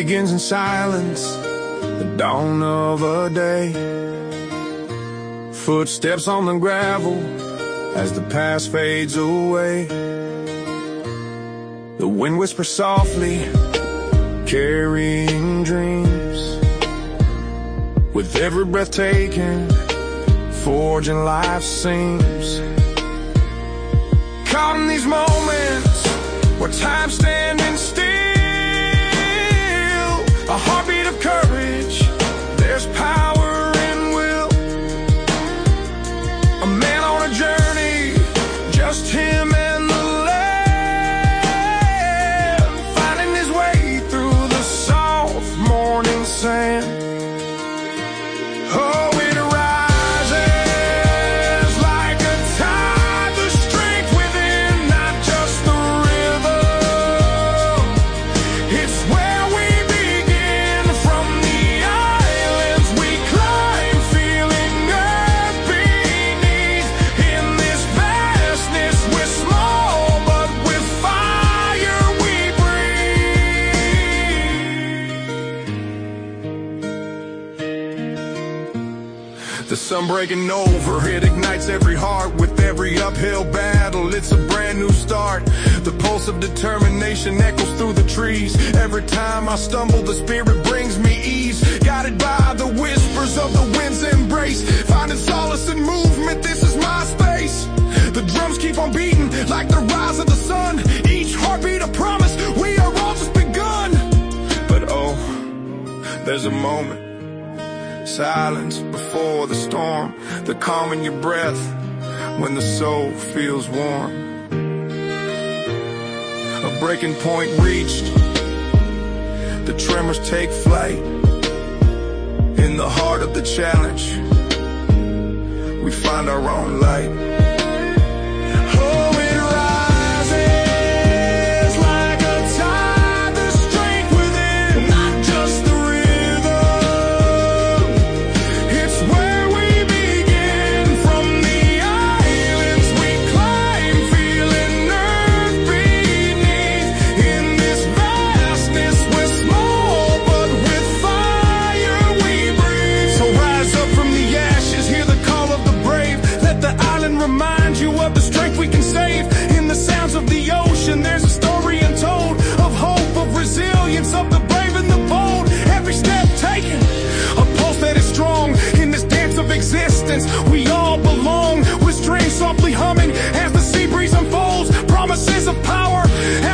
begins in silence, the dawn of a day. Footsteps on the gravel as the past fades away. The wind whispers softly, carrying dreams. With every breath taken, forging life's seams. Caught in these moments where time's standing still, a heartbeat of courage, there's power in will. A man on a journey, just him and the land, finding his way through the soft morning sand. Oh, it rises like a tide, the strength within, not just the rhythm. It's where we begin, from the islands we climb, feeling earth beneath. In this vastness we're small, but with fire we breathe. The sun breaking over, it ignites every heart. With every uphill battle, it's a brand new start. The pulse of determination echoes through the trees. Every time I stumble, the spirit brings me ease. Guided by the whispers of the wind's embrace, finding solace in movement, this is my space. The drums keep on beating like the rise of the sun. Each heartbeat a promise, we are all just begun. But oh, there's a moment, silence before the storm, the calm in your breath when the soul feels warm. A breaking point reached, the tremors take flight. In the heart of the challenge, we find our own light.